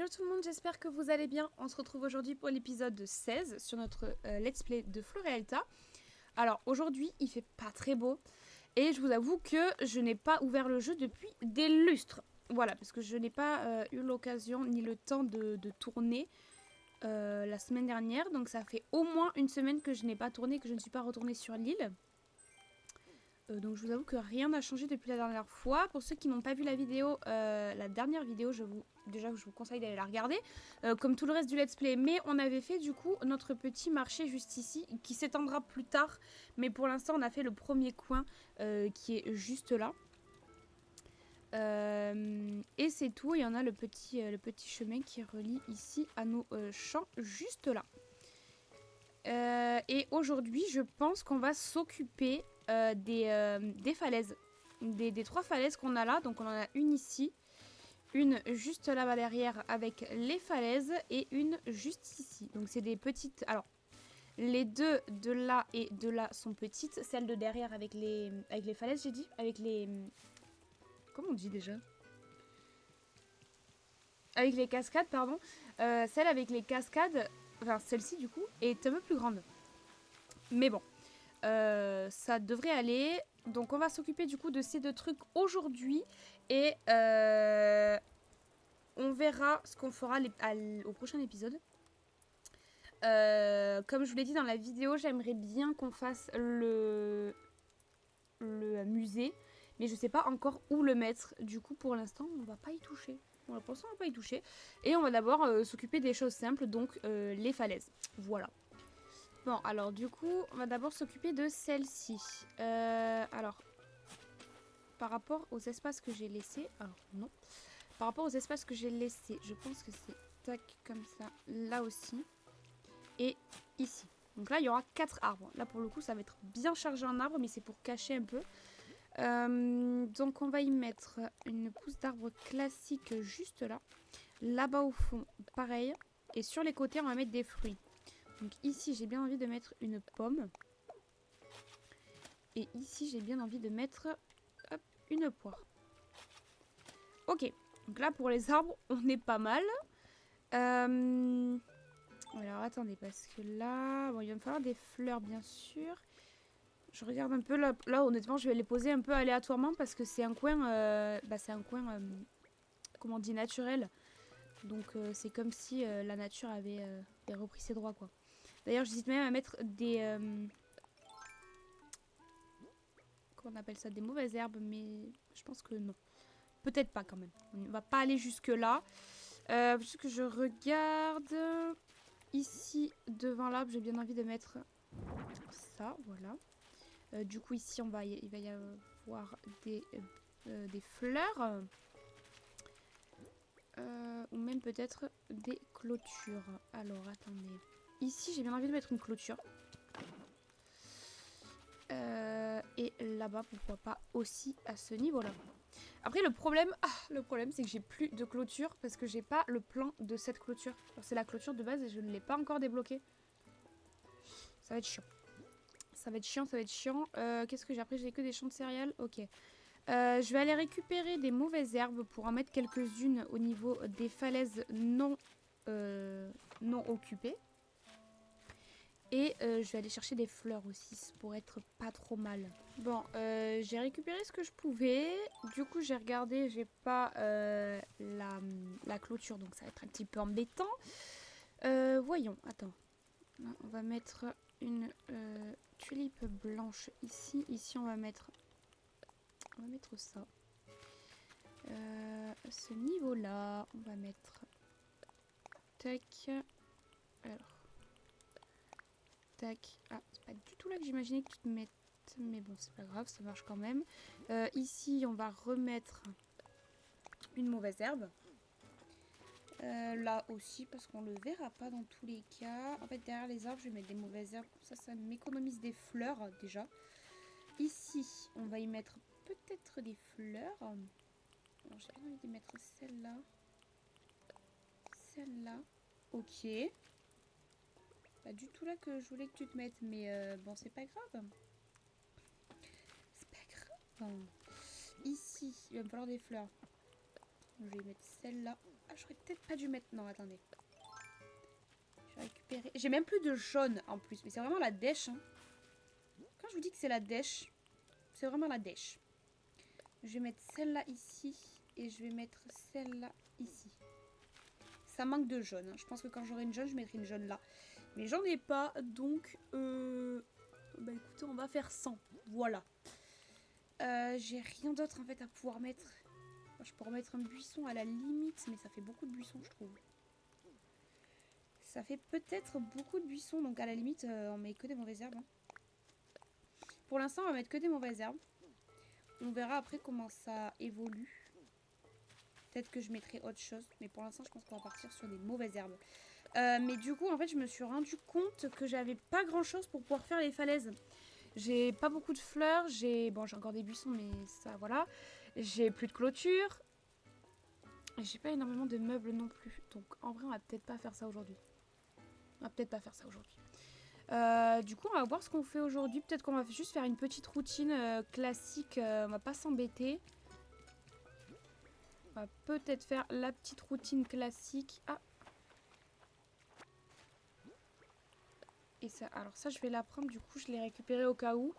Hello tout le monde, j'espère que vous allez bien. On se retrouve aujourd'hui pour l'épisode 16 sur notre let's play de Floréalta. Alors aujourd'hui il fait pas très beau et je vous avoue que je n'ai pas ouvert le jeu depuis des lustres. Voilà, parce que je n'ai pas eu l'occasion ni le temps de tourner la semaine dernière. Donc ça fait au moins une semaine que je n'ai pas tourné, que je ne suis pas retournée sur l'île. Donc je vous avoue que rien n'a changé depuis la dernière fois. Pour ceux qui n'ont pas vu la vidéo, la dernière vidéo, je vous conseille d'aller la regarder. Comme tout le reste du let's play. Mais on avait fait du coup notre petit marché juste ici, qui s'étendra plus tard. Mais pour l'instant on a fait le premier coin qui est juste là. Et c'est tout, il y en a le petit chemin qui relie ici à nos champs juste là. Et aujourd'hui, je pense qu'on va s'occuper des falaises. Des trois falaises qu'on a là. Donc on en a une ici, une juste là-bas derrière avec les falaises et une juste ici. Donc c'est des petites... Alors, les deux de là et de là sont petites. Celle de derrière avec les falaises, j'ai dit. Avec les... Comment on dit déjà? Avec les cascades, pardon. Celle avec les cascades... Enfin, celle-ci du coup est un peu plus grande. Mais bon, ça devrait aller. Donc on va s'occuper du coup de ces deux trucs aujourd'hui. Et on verra ce qu'on fera au prochain épisode. Comme je vous l'ai dit dans la vidéo, j'aimerais bien qu'on fasse le musée. Mais je sais pas encore où le mettre. Du coup pour l'instant on va pas y toucher. Voilà, pour l'instant on va pas y toucher. Et on va d'abord s'occuper des choses simples. Donc les falaises. Voilà. Bon, alors du coup, on va d'abord s'occuper de celle-ci. Alors, par rapport aux espaces que j'ai laissés... Alors, non. Par rapport aux espaces que j'ai laissés, je pense que c'est tac, comme ça, là aussi. Et ici. Donc là, il y aura 4 arbres. Là, pour le coup, ça va être bien chargé en arbres, mais c'est pour cacher un peu. Donc, on va y mettre une pousse d'arbre classique juste là. Là-bas au fond, pareil. Et sur les côtés, on va mettre des fruits. Donc ici, j'ai bien envie de mettre une pomme. Et ici, j'ai bien envie de mettre hop, une poire. Ok, donc là, pour les arbres, on est pas mal. Alors, attendez, parce que là... Bon, il va me falloir des fleurs, bien sûr. Je regarde un peu. Là, honnêtement, je vais les poser un peu aléatoirement parce que c'est un coin... comment on dit, naturel. Donc, c'est comme si la nature avait repris ses droits, quoi. D'ailleurs, j'hésite même à mettre des... comment on appelle ça? Des mauvaises herbes, mais je pense que non. Peut-être pas quand même. On ne va pas aller jusque là. Juste que je regarde. Ici, devant l'arbre, j'ai bien envie de mettre ça, voilà. Du coup, ici, il va y avoir des fleurs. Ou même peut-être des clôtures. Alors, attendez. Ici, j'ai bien envie de mettre une clôture. Et là-bas, pourquoi pas aussi à ce niveau-là. Après, le problème, c'est que j'ai plus de clôture parce que j'ai pas le plan de cette clôture. C'est la clôture de base et je ne l'ai pas encore débloquée. Ça va être chiant. Ça va être chiant. Qu'est-ce que j'ai après? J'ai que des champs de céréales. Ok. Je vais aller récupérer des mauvaises herbes pour en mettre quelques-unes au niveau des falaises non occupées. Et je vais aller chercher des fleurs aussi pour être pas trop mal. Bon, j'ai récupéré ce que je pouvais. Du coup, j'ai regardé, j'ai pas la clôture, donc ça va être un petit peu embêtant. Voyons, attends. On va mettre une tulipe blanche ici. Ici, on va mettre ça. À ce niveau-là, on va mettre... Tac. Alors... Tac. Ah, c'est pas du tout là que j'imaginais que tu te mettes. Mais bon, c'est pas grave, ça marche quand même. Ici, on va remettre une mauvaise herbe. Là aussi, parce qu'on le verra pas dans tous les cas. En fait, derrière les arbres, je vais mettre des mauvaises herbes. Comme ça m'économise des fleurs, déjà. Ici, on va y mettre peut-être des fleurs. Alors, j'ai envie de mettre celle-là. Celle-là. Ok. Pas du tout là que je voulais que tu te mettes, mais bon, c'est pas grave. C'est pas grave. Ici, il va me falloir des fleurs. Je vais mettre celle-là. Ah, j'aurais peut-être pas dû mettre... Non, attendez. Je vais récupérer... J'ai même plus de jaune en plus. Mais c'est vraiment la dèche. Hein. Quand je vous dis que c'est la dèche, c'est vraiment la dèche. Je vais mettre celle-là ici. Et je vais mettre celle-là ici. Ça manque de jaune. Hein. Je pense que quand j'aurai une jaune, je mettrai une jaune là. Mais j'en ai pas. Donc, bah écoutez, on va faire 100. Voilà. J'ai rien d'autre en fait à pouvoir mettre. Je pourrais mettre un buisson à la limite. Mais ça fait beaucoup de buissons, je trouve. Ça fait peut-être beaucoup de buissons. Donc à la limite, on met que des mauvaises herbes. Hein. Pour l'instant, on va mettre que des mauvaises herbes. On verra après comment ça évolue. Peut-être que je mettrai autre chose. Mais pour l'instant, je pense qu'on va partir sur des mauvaises herbes. Mais du coup, en fait, je me suis rendu compte que j'avais pas grand-chose pour pouvoir faire les falaises. J'ai pas beaucoup de fleurs. Bon, j'ai encore des buissons, mais ça, voilà. J'ai plus de clôture. J'ai pas énormément de meubles non plus. Donc, en vrai, on va peut-être pas faire ça aujourd'hui. Du coup, on va voir ce qu'on fait aujourd'hui. Peut-être qu'on va juste faire une petite routine classique. On va pas s'embêter. On va peut-être faire la petite routine classique. Ah. Et ça, alors ça, je vais la prendre. Du coup, je l'ai récupéré au cas où.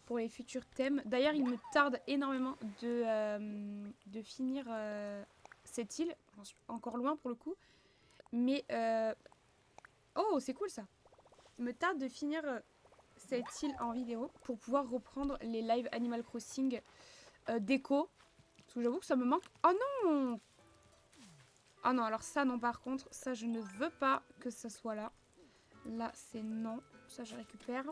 Pour les futurs thèmes. D'ailleurs, il me tarde énormément de finir cette île. J'en suis encore loin pour le coup. Mais... Oh, c'est cool ça. Il me tarde de finir cette île en vidéo pour pouvoir reprendre les lives Animal Crossing déco. Parce que j'avoue que ça me manque. Oh non! Oh non, alors ça non par contre, ça je ne veux pas que ça soit là. Là c'est non. Ça je récupère.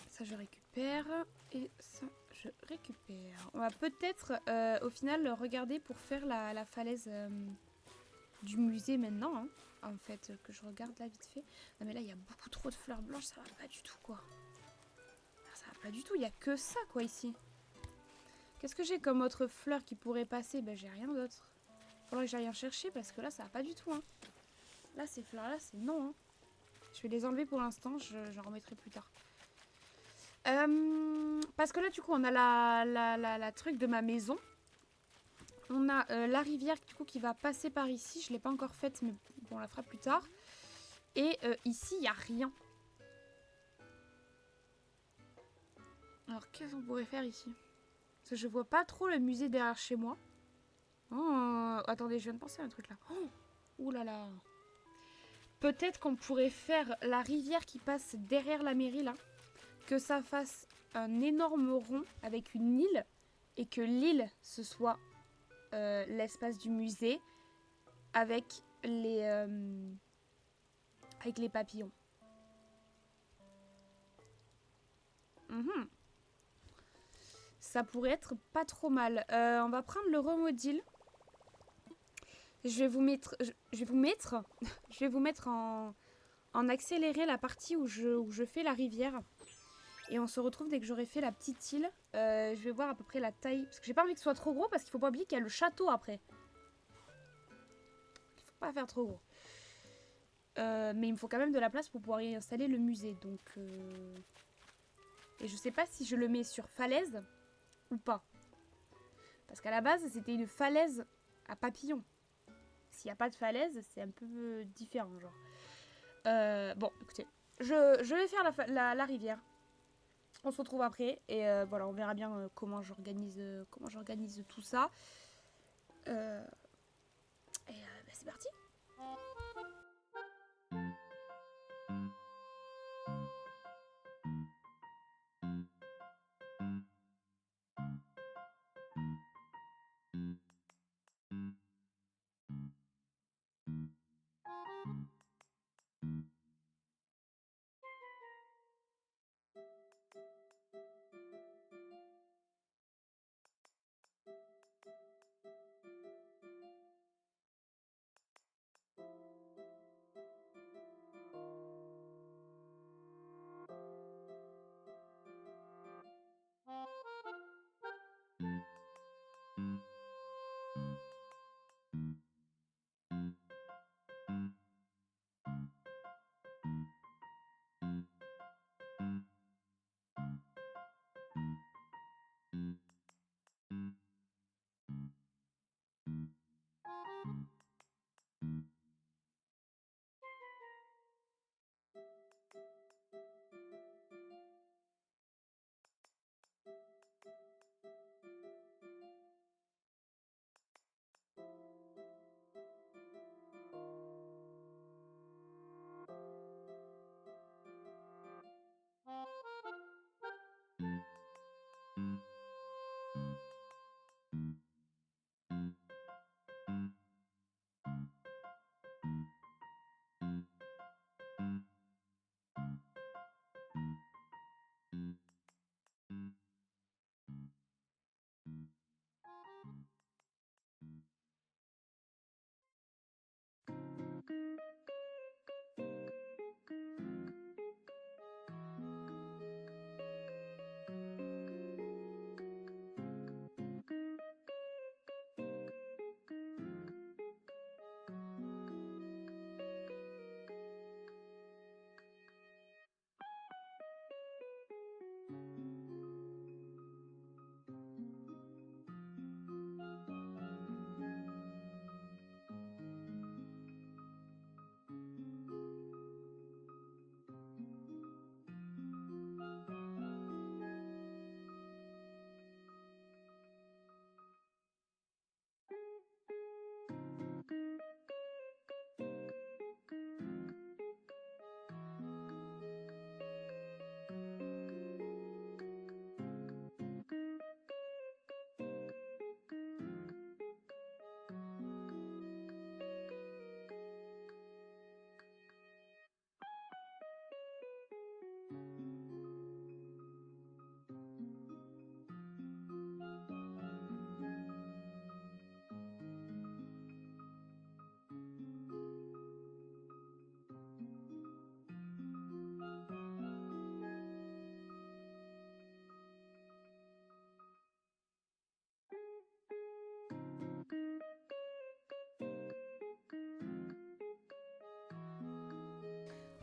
Ça je récupère. Et ça je récupère. On va peut-être au final regarder pour faire la falaise du musée maintenant. Hein. En fait, que je regarde là vite fait. Non mais là il y a beaucoup trop de fleurs blanches, ça va pas du tout quoi. Ça va pas du tout, il y a que ça quoi ici. Qu'est-ce que j'ai comme autre fleur qui pourrait passer? Ben j'ai rien d'autre. Faudrait que j'aille en chercher parce que là ça va pas du tout. Hein. Là ces fleurs là c'est non. Hein. Je vais les enlever pour l'instant, j'en remettrai plus tard. Parce que là du coup on a la truc de ma maison. On a la rivière du coup qui va passer par ici. Je l'ai pas encore faite mais bon, on la fera plus tard. Et ici il n'y a rien. Alors qu'est-ce qu'on pourrait faire ici? Parce que je vois pas trop le musée derrière chez moi. Oh, attendez, je viens de penser à un truc là. Oh, ouh là là. Peut-être qu'on pourrait faire la rivière qui passe derrière la mairie là. Que ça fasse un énorme rond avec une île. Et que l'île, ce soit l'espace du musée. Avec les papillons. Ça pourrait être pas trop mal. On va prendre le remodile. Je vais vous mettre en accéléré la partie où je fais la rivière. Et on se retrouve dès que j'aurai fait la petite île. Je vais voir à peu près la taille. Parce que j'ai pas envie que ce soit trop gros parce qu'il faut pas oublier qu'il y a le château après. Il faut pas faire trop gros. Mais il me faut quand même de la place pour pouvoir y installer le musée. Donc, et je sais pas si je le mets sur falaise ou pas. Parce qu'à la base, c'était une falaise à papillons. S'il n'y a pas de falaise, c'est un peu différent, genre. Bon, écoutez, je vais faire la rivière. On se retrouve après et voilà, on verra bien comment j'organise tout ça. Et bah, c'est parti.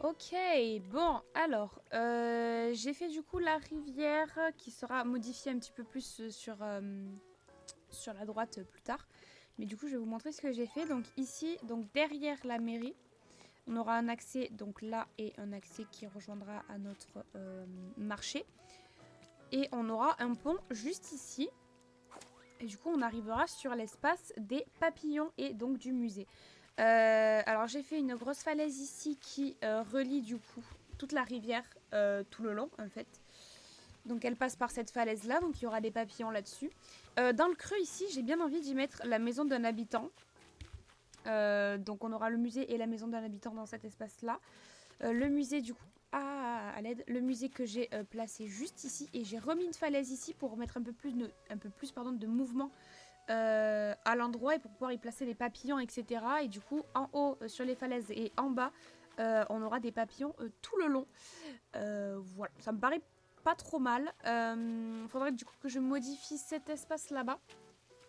Ok, bon, alors, j'ai fait du coup la rivière qui sera modifiée un petit peu plus sur la droite plus tard. Mais du coup, je vais vous montrer ce que j'ai fait. Donc ici, donc derrière la mairie, on aura un accès donc là et un accès qui rejoindra à notre marché. Et on aura un pont juste ici. Et du coup, on arrivera sur l'espace des papillons et donc du musée. Alors, j'ai fait une grosse falaise ici qui relie du coup toute la rivière tout le long en fait. Donc, elle passe par cette falaise là, donc il y aura des papillons là-dessus. Dans le creux ici, j'ai bien envie d'y mettre la maison d'un habitant. Donc, on aura le musée et la maison d'un habitant dans cet espace là. Le musée du coup. Ah, à l'aide, le musée que j'ai placé juste ici et j'ai remis une falaise ici pour mettre un peu plus de mouvement à l'endroit et pour pouvoir y placer des papillons, etc. Et du coup, en haut, sur les falaises et en bas, on aura des papillons tout le long. Voilà, ça me paraît pas trop mal. Faudrait du coup que je modifie cet espace là-bas.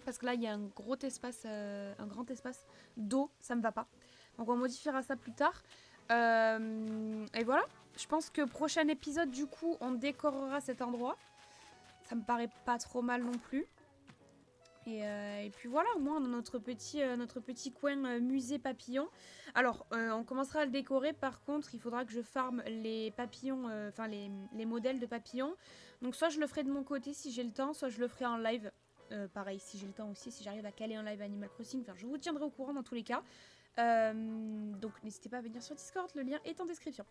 Parce que là, il y a un grand espace d'eau, ça me va pas. Donc on modifiera ça plus tard. Et voilà, je pense que prochain épisode, du coup, on décorera cet endroit. Ça me paraît pas trop mal non plus. Et puis voilà, au moins on a notre petit coin musée papillon. Alors, on commencera à le décorer. Par contre, il faudra que je farme les papillons, enfin les modèles de papillons. Donc soit je le ferai de mon côté si j'ai le temps, soit je le ferai en live. Pareil, si j'ai le temps aussi, si j'arrive à caler un live Animal Crossing. Enfin, je vous tiendrai au courant dans tous les cas. Donc n'hésitez pas à venir sur Discord, le lien est en description.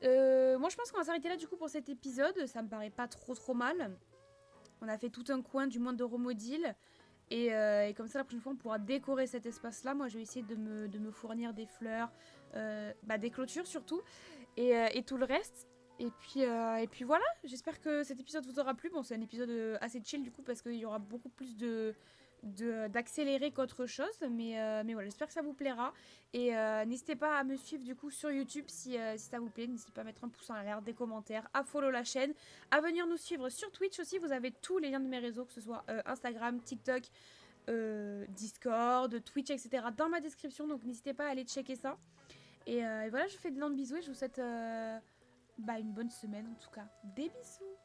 Moi je pense qu'on va s'arrêter là du coup pour cet épisode. Ça me paraît pas trop mal. On a fait tout un coin du monde de Romodil. Et comme ça, la prochaine fois, on pourra décorer cet espace-là. Moi, je vais essayer de me fournir des fleurs, des clôtures surtout, et tout le reste. Et puis voilà, j'espère que cet épisode vous aura plu. Bon, c'est un épisode assez chill du coup, parce qu'il y aura beaucoup plus d'accélérer qu'autre chose. Mais voilà, j'espère que ça vous plaira. Et n'hésitez pas à me suivre du coup sur YouTube si ça vous plaît. N'hésitez pas à mettre un pouce en l'air, des commentaires, à follow la chaîne, à venir nous suivre sur Twitch aussi. Vous avez tous les liens de mes réseaux, que ce soit Instagram, TikTok, Discord, Twitch, etc. dans ma description. Donc n'hésitez pas à aller checker ça. Et voilà, je vous fais d'énormes bisous et je vous souhaite une bonne semaine en tout cas. Des bisous!